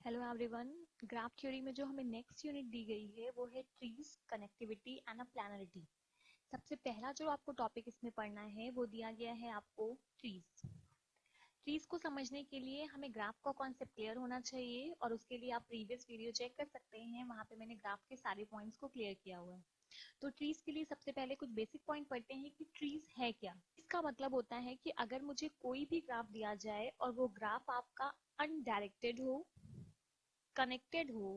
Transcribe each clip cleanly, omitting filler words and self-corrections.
Hello everyone. Graph theory में जो हमें नेक्स्ट यूनिट दी गई है वो है ट्रीज, कनेक्टिविटी एंड अ प्लानरिटी। सबसे पहला जो आपको टॉपिक इसमें पढ़ना है वो दिया गया है आपको ट्रीज। ट्रीज को समझने के लिए हमें ग्राफ का कॉन्सेप्ट क्लियर होना चाहिए और उसके लिए आप प्रीवियस वीडियो चेक कर सकते हैं, वहां पे मैंने ग्राफ के सारे पॉइंट्स को क्लियर किया हुआ है। तो ट्रीज के लिए सबसे पहले कुछ बेसिक पॉइंट पढ़ते हैं कि ट्रीज है क्या। इसका मतलब होता है कि अगर मुझे कोई भी ग्राफ दिया जाए और वो ग्राफ आपका अनडायरेक्टेड हो, कनेक्टेड हो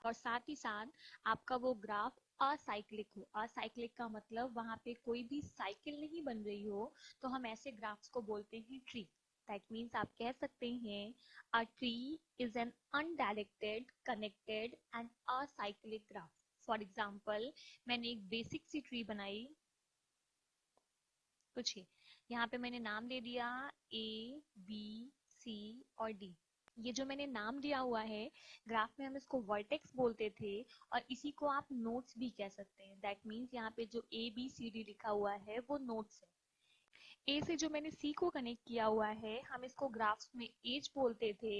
और साथ ही साथ आपका वो ग्राफ असाइक्लिक हो। असाइक्लिक का मतलब वहां पे कोई भी साइकिल नहीं बन रही हो, तो हम ऐसे ग्राफ्स को बोलते हैं ट्री। दैट मीन्स आप कह सकते हैं a tree is an undirected, connected and acyclic graph. For example, मैंने एक बेसिक सी ट्री बनाई कुछ ही। यहाँ पे मैंने नाम दे दिया ए, बी, सी और डी। ये जो मैंने नाम दिया हुआ है, ग्राफ में हम इसको वर्टेक्स बोलते थे और इसी को आप नोड्स भी कह सकते हैं। दैट मीन्स यहाँ पे जो ए बी सी डी लिखा हुआ है वो नोड्स है। ए से जो मैंने सी को कनेक्ट किया हुआ है, हम इसको ग्राफ्स में एज बोलते थे।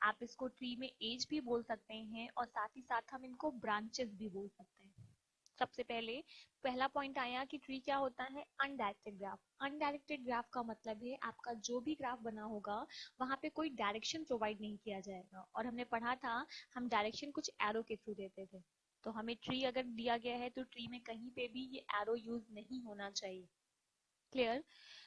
आप इसको ट्री में एज भी बोल सकते हैं और साथ ही साथ हम इनको ब्रांचेस भी बोल सकते हैं। सबसे पहले पहला पॉइंट आया कि ट्री क्या होता है, अनडायरेक्टेड ग्राफ। अनडायरेक्टेड ग्राफ का मतलब है आपका जो भी ग्राफ बना होगा वहां पे कोई डायरेक्शन प्रोवाइड नहीं किया जाएगा। और हमने पढ़ा था हम डायरेक्शन कुछ एरो के थ्रू देते थे। तो हमें ट्री अगर दिया गया है तो ट्री में कहीं पे भी ये एरो यूज नहीं होना चाहिए। क्लियर।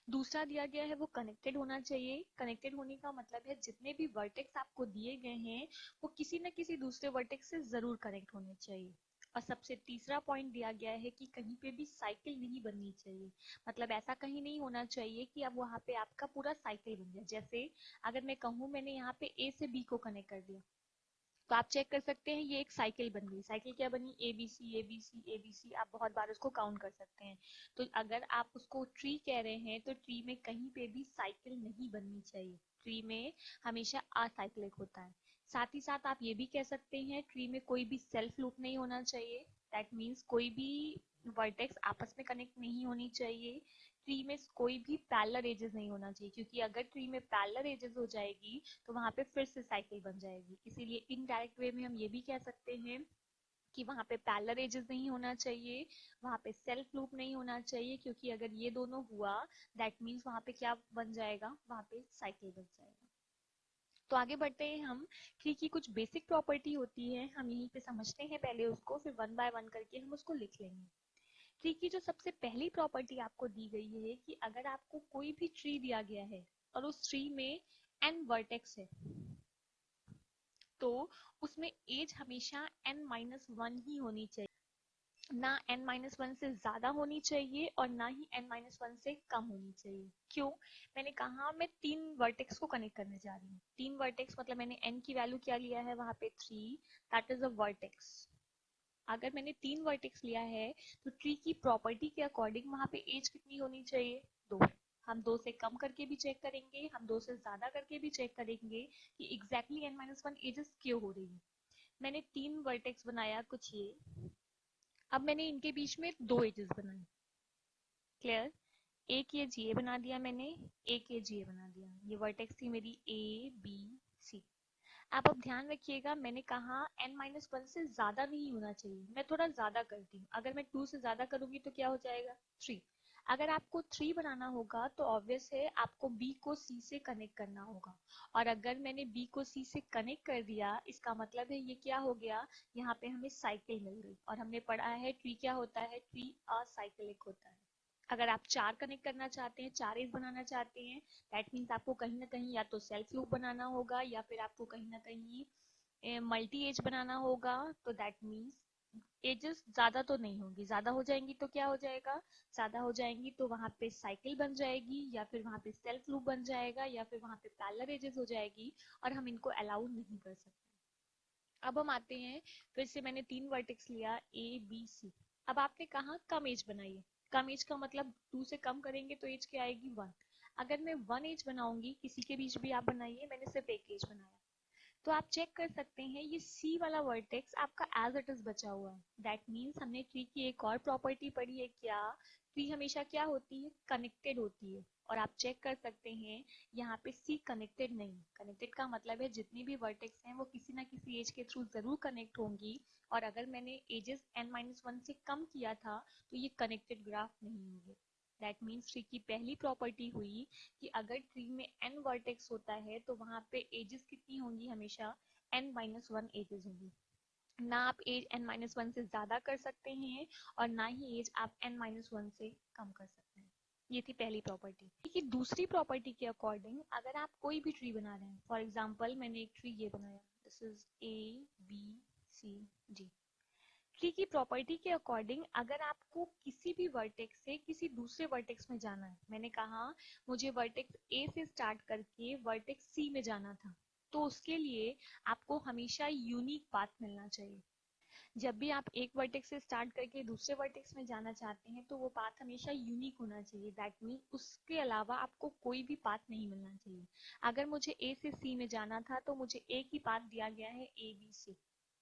दूसरा दिया गया है वो कनेक्टेड होना चाहिए। कनेक्टेड होने का मतलब है जितने भी वर्टेक्स आपको दिए गए हैं वो किसी न किसी दूसरे वर्टेक्स से जरूर कनेक्ट होने चाहिए। और सबसे तीसरा पॉइंट दिया गया है कि कहीं पे भी साइकिल नहीं बननी चाहिए। मतलब ऐसा कहीं नहीं होना चाहिए कि अब वहां पे आपका पूरा साइकिल बन जाए। जैसे अगर मैं कहूँ मैंने यहाँ पे ए से बी को कनेक्ट कर दिया, तो आप चेक कर सकते हैं ये एक साइकिल बन गई। साइकिल क्या बनी, A B C A B C A B C. आप बहुत बार उसको काउंट कर सकते हैं। तो अगर आप उसको ट्री कह रहे हैं तो ट्री में कहीं पे भी साइकिल नहीं बननी चाहिए। ट्री में हमेशा असाइक्लिक होता है। साथ ही साथ आप ये भी कह सकते हैं ट्री में कोई भी सेल्फ लूप नहीं होना चाहिए। दैट मीन्स कोई भी वर्टेक्स आपस में कनेक्ट नहीं होनी चाहिए। ट्री में कोई भी पैरेलल एजेस नहीं होना चाहिए, क्योंकि अगर ट्री में पैरेलल एजेस हो जाएगी तो वहां पे फिर से साइकिल बन जाएगी। इसीलिए इनडायरेक्ट वे में हम ये भी कह सकते हैं कि वहां पे पैरेलल एजेस नहीं होना चाहिए, वहां पे सेल्फ लूप नहीं होना चाहिए, क्योंकि अगर ये दोनों हुआ दैट मीन्स वहां पे क्या बन जाएगा, वहां पे साइकिल बन जाएगा। तो आगे बढ़ते हैं हम। ट्री की कुछ बेसिक प्रॉपर्टी होती है, हम यहीं पे समझते हैं पहले उसको, फिर वन बाय वन करके हम उसको लिख लेंगे। ट्री की जो सबसे पहली प्रॉपर्टी आपको दी गई है कि अगर आपको कोई भी ट्री दिया गया है और उस ट्री में n वर्टेक्स है तो उसमें एज हमेशा n-1 ही होनी चाहिए। ना n-1 से ज्यादा होनी चाहिए और ना ही n-1 से कम होनी चाहिए। क्यों? मैंने कहा मैं 3 वर्टेक्स को कनेक्ट करने जा रही हूँ। 3 वर्टेक्स मतलब मैंने n की वैल्यू क्या लिया है वहां पे 3, दैट इज अ वर्टेक्स। अगर मैंने 3 वर्टेक्स लिया है तो ट्री की प्रॉपर्टी के अकॉर्डिंग वहां पे एज कितनी होनी चाहिए, 2। हम 2 से कम करके भी चेक करेंगे, हम 2 से ज्यादा करके भी चेक करेंगे कि एग्जैक्टली n-1 एजेस क्यों हो रही है। मैंने 3 वर्टेक्स बनाया कुछ ये। अब मैंने इनके बीच में 2 एजेस बनाए। क्लियर। एक ये जी बना दिया मैंने, एक ये जी बना दिया। ये वर्टेक्स थी मेरी ए बी सी। आप अब ध्यान रखिएगा, मैंने कहा n-1 से ज्यादा नहीं होना चाहिए। मैं थोड़ा ज्यादा करती हूँ, अगर मैं 2 से ज्यादा करूंगी तो क्या हो जाएगा, 3। अगर आपको 3 बनाना होगा तो ऑब्वियस है आपको b को c से कनेक्ट करना होगा। और अगर मैंने b को c से कनेक्ट कर दिया, इसका मतलब है ये क्या हो गया, यहाँ पे हमें साइकिल मिल गई। और हमने पढ़ा है ट्री क्या होता है, ट्री असाइक्लिक होता है। अगर आप 4 कनेक्ट करना चाहते हैं, 4 एज बनाना चाहते हैं, दैट मीन्स आपको कहीं ना कहीं या तो सेल्फ लूप बनाना होगा या फिर आपको कहीं ना कहीं मल्टी एज बनाना होगा। तो दैट मीन्स एजेस ज्यादा तो नहीं होंगी, ज्यादा हो जाएंगी तो क्या हो जाएगा, ज्यादा हो जाएंगी तो वहां पे साइकिल बन जाएगी या फिर वहां पे सेल्फ लूप बन जाएगा या फिर वहां पे पैरेलल एजेस हो जाएगी और हम इनको अलाउ नहीं कर सकते। अब हम आते हैं, फिर से मैंने 3 वर्टेक्स लिया ए बी सी। अब आपने कहा कम एज बनाइए। कम एज का मतलब 2 से कम करेंगे तो एज क्या आएगी, 1। अगर मैं 1 एज बनाऊंगी, किसी के बीच भी आप बनाइए, मैंने सिर्फ एक एज बनाया, तो आप चेक कर सकते हैं ये सी वाला वर्टेक्स आपका एज इट इज बचा हुआ है। दैट मीन्स हमने ट्री की एक और प्रॉपर्टी पढ़ी है, क्या ट्री हमेशा क्या होती है, कनेक्टेड होती है। और आप चेक कर सकते हैं यहाँ पे सी कनेक्टेड नहीं। कनेक्टेड का मतलब है जितनी भी वर्टेक्स हैं वो किसी ना किसी एज के थ्रू जरूर कनेक्ट होंगी, और अगर मैंने एजेस n-1 से कम किया था तो ये कनेक्टेड ग्राफ नहीं होंगे। दैट मीन्स ट्री की पहली प्रॉपर्टी हुई कि अगर ट्री में n वर्टेक्स होता है तो वहां पे एजेस कितनी होंगी, हमेशा n-1 एजेस होंगी। ना आप एज n-1 से ज्यादा कर सकते हैं और ना ही एज आप n-1 से कम कर सकते हैं। ये थी पहली प्रॉपर्टी। ठीक है, दूसरी प्रॉपर्टी के अकॉर्डिंग अगर आप कोई भी ट्री बना रहे हैं, फॉर एग्जांपल मैंने एक ट्री ये बनाया, दिस इज ABCD। ट्री की प्रॉपर्टी के अकॉर्डिंग अगर आपको किसी भी वर्टेक्स से किसी दूसरे वर्टेक्स में जाना है, मैंने कहा मुझे वर्टेक्स ए से स्टार्ट करके वर्टेक्स सी में जाना था, तो उसके लिए आपको हमेशा यूनिक पाथ मिलना चाहिए। जब भी आप एक वर्टेक्स से स्टार्ट करके दूसरे वर्टेक्स में जाना चाहते हैं तो वो पाथ हमेशा यूनिक होना चाहिए। दैट मीन उसके अलावा आपको कोई भी पाथ नहीं मिलना चाहिए। अगर मुझे ए से सी में जाना था तो मुझे एक ही पाथ दिया गया है ABC,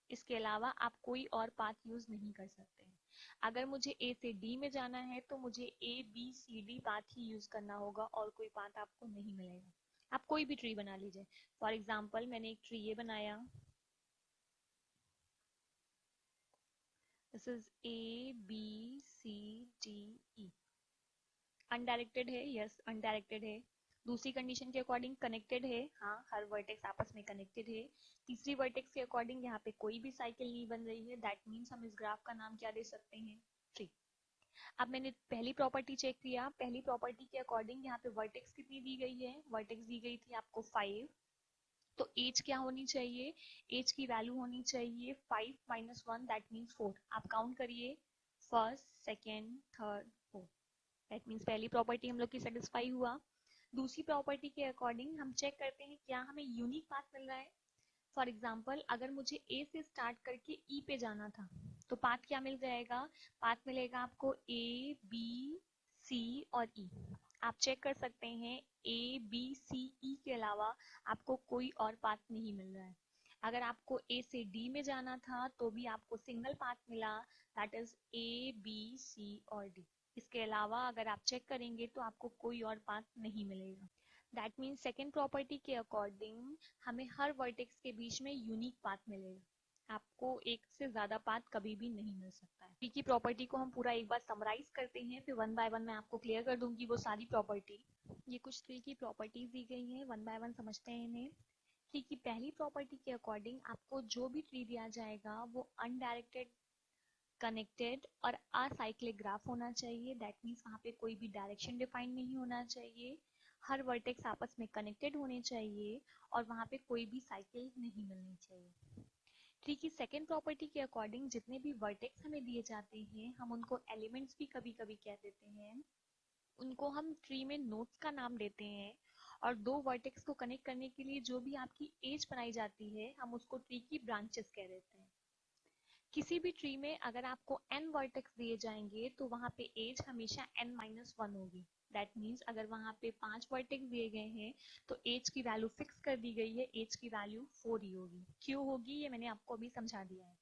इसके अलावा आप कोई और पाथ यूज नहीं कर सकते हैं। अगर मुझे ए से डी में जाना है तो मुझे ABCD पाथ ही यूज करना होगा और कोई पाथ आपको नहीं मिलेगा। आप कोई भी ट्री बना लीजिए, फॉर एग्जाम्पल मैंने एक ट्री ये बनाया, दिस इज ABCDE। अनडायरेक्टेड है, यस अनडायरेक्टेड है। दूसरी कंडीशन के अकॉर्डिंग कनेक्टेड है, हाँ हर वर्टेक्स आपस में कनेक्टेड है। तीसरी वर्टेक्स के अकॉर्डिंग यहाँ पे कोई भी साइकिल नहीं बन रही है। दैट मीन्स हम इस ग्राफ का नाम क्या दे सकते हैं, ट्री। अब मैंने पहली प्रॉपर्टी चेक किया, पहली प्रॉपर्टी के अकॉर्डिंग यहाँ पे वर्टेक्स कितनी दी गई है, वर्टेक्स दी गई थी आपको 5। तो एज क्या होनी चाहिए, एज की वैल्यू होनी चाहिए 5 - 1, दैट मीन्स 4। आप काउंट करिए, first second third fourth. That means पहली प्रॉपर्टी हम लोग की सेटिस्फाई हुआ। दूसरी प्रॉपर्टी के अकॉर्डिंग हम चेक करते हैं क्या हमें यूनिक पाथ मिल रहा है। फॉर एग्जाम्पल अगर मुझे ए से स्टार्ट करके ई पे जाना था तो पाथ क्या मिल जाएगा, पाथ मिलेगा आपको A B C और E। आप चेक कर सकते हैं ABCE के अलावा आपको कोई और पाथ नहीं मिल रहा है। अगर आपको ए से डी में जाना था तो भी आपको सिंगल पाथ मिला, दैट इज ABC और D। इसके अलावा अगर आप चेक करेंगे तो आपको कोई और पाथ नहीं मिलेगा। दैट मीन्स सेकेंड प्रॉपर्टी के अकॉर्डिंग हमें हर वर्टेक्स के बीच में यूनिक पाथ मिलेगा। आपको एक से ज्यादा पाथ कभी भी नहीं मिल सकता है। ट्री की प्रॉपर्टी को हम पूरा एक बार समराइज करते हैं, फिर वन बाय वन मैं आपको क्लियर कर दूंगी वो सारी प्रॉपर्टी। ये कुछ ट्री की प्रॉपर्टीज दी गई हैं, वन बाय वन समझते हैं इन्हें। ट्री की पहली प्रॉपर्टी के अकॉर्डिंग आपको जो भी ट्री दिया जाएगा वो अनडायरेक्टेड, कनेक्टेड और असाइक्लिक ग्राफ होना चाहिए। दैट मीन्स वहाँ पे कोई भी डायरेक्शन डिफाइन नहीं होना चाहिए, हर वर्टेक्स आपस में कनेक्टेड होने चाहिए और वहाँ पे कोई भी साइकिल नहीं मिलनी चाहिए। ट्री की सेकेंड प्रॉपर्टी के अकॉर्डिंग जितने भी वर्टेक्स हमें दिए जाते हैं हम उनको एलिमेंट्स भी कभी कभी कह देते हैं, उनको हम ट्री में नोड्स का नाम देते हैं। और दो वर्टेक्स को कनेक्ट करने के लिए जो भी आपकी एज बनाई जाती है हम उसको ट्री की ब्रांचेस कह देते हैं। किसी भी ट्री में अगर आपको n वर्टेक्स दिए जाएंगे तो वहां पे एज हमेशा n-1 होगी। दैट मीन्स अगर वहां पे 5 वर्टेक्स दिए गए हैं तो एज की वैल्यू फिक्स कर दी गई है, एज की वैल्यू 4 ही होगी। क्यों होगी ये मैंने आपको अभी समझा दिया है।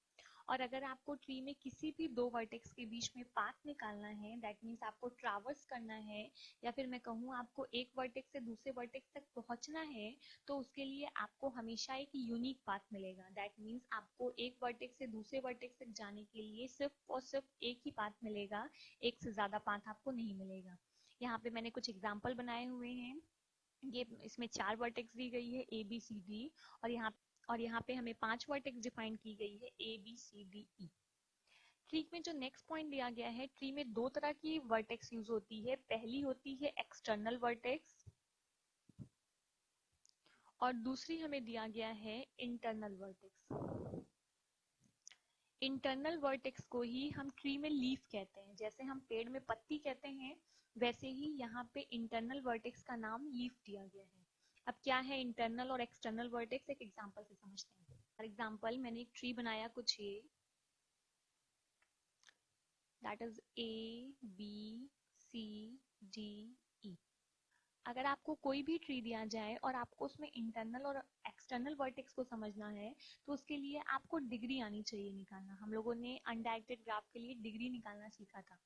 और अगर आपको ट्री में किसी भी दो वर्टेक्स के बीच में पाथ निकालना है, दैट मीन्स आपको ट्रैवर्स करना है, या फिर मैं कहूँ आपको एक वर्टेक्स से दूसरे वर्टेक्स तक पहुंचना है, तो उसके लिए आपको हमेशा एक यूनिक पाथ मिलेगा। दैट मीन्स आपको एक वर्टेक्स से दूसरे वर्टेक्स तक जाने के लिए सिर्फ और सिर्फ एक ही पाथ मिलेगा, एक से ज्यादा पाथ आपको नहीं मिलेगा। यहाँ पे मैंने कुछ एग्जाम्पल बनाए हुए हैं। ये इसमें 4 वर्टेक्स दी गई है ABCD, और यहाँ पे हमें 5 वर्टेक्स डिफाइन की गई है ABCDE। ट्री में जो नेक्स्ट पॉइंट दिया गया है, ट्री में दो तरह की वर्टेक्स यूज होती है। पहली होती है एक्सटर्नल वर्टेक्स और दूसरी हमें दिया गया है इंटरनल वर्टेक्स। इंटरनल वर्टेक्स को ही हम ट्री में लीफ कहते हैं, जैसे हम पेड़ में पत्ती कहते हैं वैसे ही यहाँ पे इंटरनल वर्टेक्स का नाम लीफ दिया गया है। अब क्या है इंटरनल और एक्सटर्नल वर्टेक्स, एक एग्जांपल से समझते हैं। फॉर एग्जांपल मैंने एक ट्री बनाया कुछ ये, दैट इज ABCDE। अगर आपको कोई भी ट्री दिया जाए और आपको उसमें इंटरनल और एक्सटर्नल वर्टेक्स को समझना है, तो उसके लिए आपको डिग्री आनी चाहिए निकालना। हम लोगों ने अनडायरेक्टेड ग्राफ के लिए डिग्री निकालना सीखा था।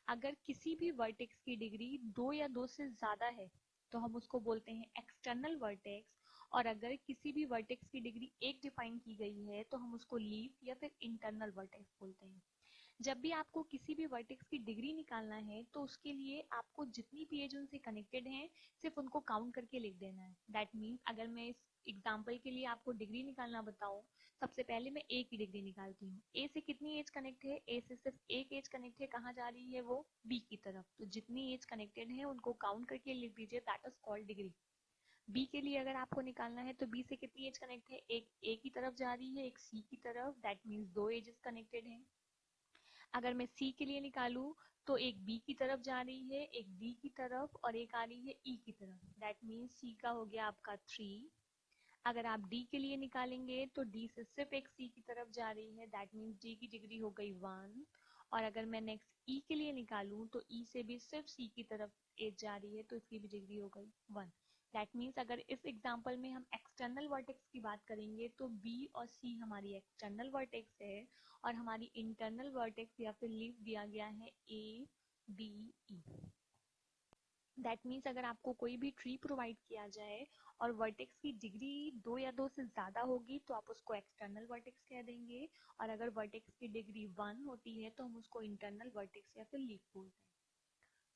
अगर किसी भी वर्टेक्स की डिग्री 2 या 2 से ज्यादा है तो हम उसको बोलते हैं एक्सटर्नल वर्टेक्स, और अगर किसी भी वर्टेक्स की डिग्री 1 डिफाइन की गई है तो हम उसको लीफ या फिर इंटरनल वर्टेक्स बोलते हैं। जब भी आपको किसी भी वर्टेक्स की डिग्री निकालना है तो उसके लिए आपको जितनी भी एज उनसे कनेक्टेड हैं सिर्फ उनको काउंट करके लिख देना है। दैट मीन्स अगर मैं इस एग्जाम्पल के लिए आपको डिग्री निकालना बताऊं, सबसे पहले मैं ए की डिग्री निकालती हूँ। ए से कितनी एज कनेक्ट है? ए से सिर्फ एक एज कनेक्ट है, कहाँ जा रही है वो? बी की तरफ। तो जितनी एज कनेक्टेड है उनको काउंट करके लिख दीजिए, that is called degree. B के लिए अगर आपको निकालना है तो बी से कितनी एज कनेक्ट है? एक ए की तरफ जा रही है, एक सी की तरफ, दैट मीन्स 2 एजेस कनेक्टेड है। अगर मैं सी के लिए निकालूं तो एक बी की तरफ जा रही है, एक डी की तरफ, और एक आ रही है ई की तरफ। दैट मीन्स सी का हो गया आपका 3। अगर आप डी के लिए निकालेंगे तो डी से सिर्फ एक सी की तरफ जा रही है, दैट मीन्स डी की डिग्री हो गई 1। और अगर मैं नेक्स्ट ई के लिए निकालूं तो ई से भी सिर्फ सी की तरफ एज जा रही है, तो इसकी भी डिग्री हो गई 1। दैट मीन्स अगर इस एग्जाम्पल में हम एक्सटर्नल वर्टेक्स की बात करेंगे तो बी और सी हमारी एक्सटर्नल वर्टेक्स है, और हमारी इंटरनल वर्टेक्स या फिर लीफ दिया गया है A B E. That means अगर आपको कोई भी ट्री प्रोवाइड किया जाए और वर्टेक्स की डिग्री 2 या 2 से ज्यादा होगी तो आप उसको एक्सटर्नल वर्टेक्स कह देंगे, और अगर वर्टेक्स की डिग्री 1 होती है तो हम उसको इंटरनल वर्टेक्स या फिर लीफ बोलते हैं।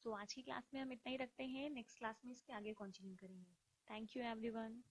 तो आज की क्लास में हम इतना ही रखते हैं, नेक्स्ट क्लास में इसके आगे कंटिन्यू करेंगे। Thank you everyone.